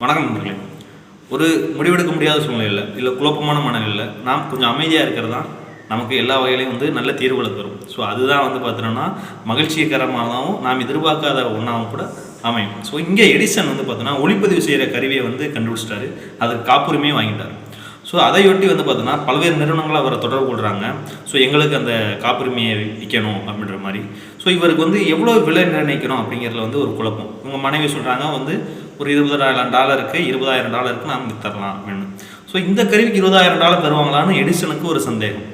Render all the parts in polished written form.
வணக்கம் நண்பர்களே. ஒரு முடிவெடுக்க முடியாத சூழ்நிலையில் இல்லை குழப்பமான மனநிலையில் நாம் கொஞ்சம் அமைதியாக இருக்கிறது தான் நமக்கு எல்லா வகையிலையும் நல்ல தீர்வுகளை தரும். ஸோ அதுதான் பார்த்தோன்னா மகிழ்ச்சிகரமாகவும் நாம் எதிர்பார்க்காத ஒன்றாகவும் கூட அமையும். ஸோ இங்கே எடிசன் பார்த்தோன்னா ஒளிப்பதிவு செய்கிற கருவியை கண்டுபிடிச்சிட்டாரு. அதுக்கு காப்புரிமையும் வாங்கிட்டார். ஸோ அதையொட்டி பார்த்தோன்னா பல்வேறு நிறுவனங்களை அவரை தொடர்பு கொள்கிறாங்க. ஸோ எங்களுக்கு அந்த காப்புரிமையை விற்கணும் அப்படின்ற மாதிரி. ஸோ இவருக்கு எவ்வளோ விலை நிர்ணயிக்கணும் அப்படிங்கிறதுல ஒரு குழப்பம். உங்கள் மனைவி சொல்கிறாங்க ஒரு $20,000 $20,000 நாம் வித்தரலாம் அப்படின்னு. ஸோ இந்த கருவிக்கு $20,000 தருவாங்களான்னு எடிசனுக்கு ஒரு சந்தேகம்.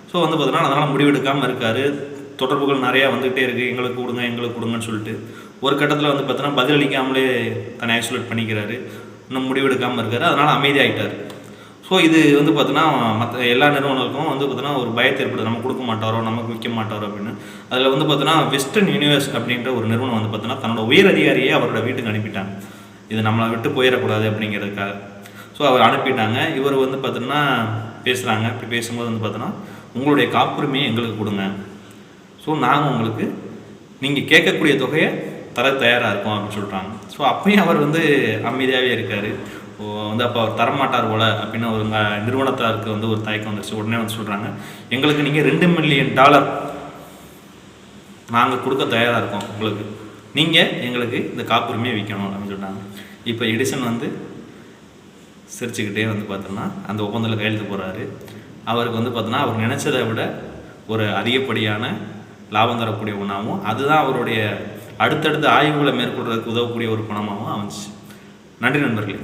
ஸோ பார்த்தோன்னா அதனால் முடிவெடுக்காமல் இருக்கார். தொடர்புகள் நிறையா வந்துகிட்டே இருக்குது. எங்களுக்கு கொடுங்கன்னு சொல்லிட்டு ஒரு கட்டத்தில் பார்த்தோன்னா பதிலளிக்காமலே தன்னை ஐசோலேட் பண்ணிக்கிறாரு. இன்னும் முடிவெடுக்காமல் இருக்கார். அதனால் அமைதியாகிட்டார். ஸோ இது பார்த்தோன்னா மற்ற எல்லா நிறுவனங்களுக்கும் பார்த்தோன்னா ஒரு பயத்தை ஏற்படுது. நம்ம கொடுக்க மாட்டாரோ, நமக்கு விற்க மாட்டாரோ அப்படின்னு. அதில் பார்த்தோன்னா வெஸ்டர்ன் யூனிவர்ஸ் அப்படின்ற ஒரு நிறுவனம் பார்த்தோன்னா தன்னோட உயர் அதிகாரியை அவரோட வீட்டுக்கு அனுப்பிட்டாங்க. இது நம்மளை விட்டு போயிடக்கூடாது அப்படிங்கிறதுக்காக. ஸோ அவர் அனுப்பிட்டாங்க. இவர் பார்த்தோன்னா பேசுகிறாங்க. இப்படி பேசும்போது பார்த்தோன்னா உங்களுடைய காப்புரிமையை எங்களுக்கு கொடுங்க. ஸோ நாங்கள் உங்களுக்கு நீங்கள் கேட்கக்கூடிய தொகையை தர தயாராக இருக்கோம் அப்படின்னு சொல்கிறாங்க. ஸோ அப்பயும் அவர் அமைதியாகவே இருக்கார். அப்போ அவர் தரமாட்டார் போல அப்படின்னு ஒரு நிறுவனத்தாருக்கு ஒரு தயக்கம் வந்துருச்சு. உடனே சொல்கிறாங்க, எங்களுக்கு நீங்கள் $2 மில்லியன் நாங்கள் கொடுக்க தயாராக இருக்கோம் உங்களுக்கு. நீங்கள் எங்களுக்கு இந்த காப்புரிமையை விற்கணும் அப்படின்னு சொல்கிறாங்க. இப்போ எடிசன் சிரிச்சுக்கிட்டே பார்த்தோன்னா அந்த ஒப்பந்தத்தில் கையெழுத்து போகிறாரு. அவருக்கு பார்த்தோன்னா அவர் நினச்சதை விட ஒரு அதிகப்படியான லாபம் தரக்கூடிய ஒன்றாகவும் அதுதான் அவருடைய அடுத்தடுத்த ஆய்வுகளை மேற்கொள்றதுக்கு உதவக்கூடிய ஒரு பணமாகவும் அமைஞ்சிச்சு. நன்றி நண்பர்களே.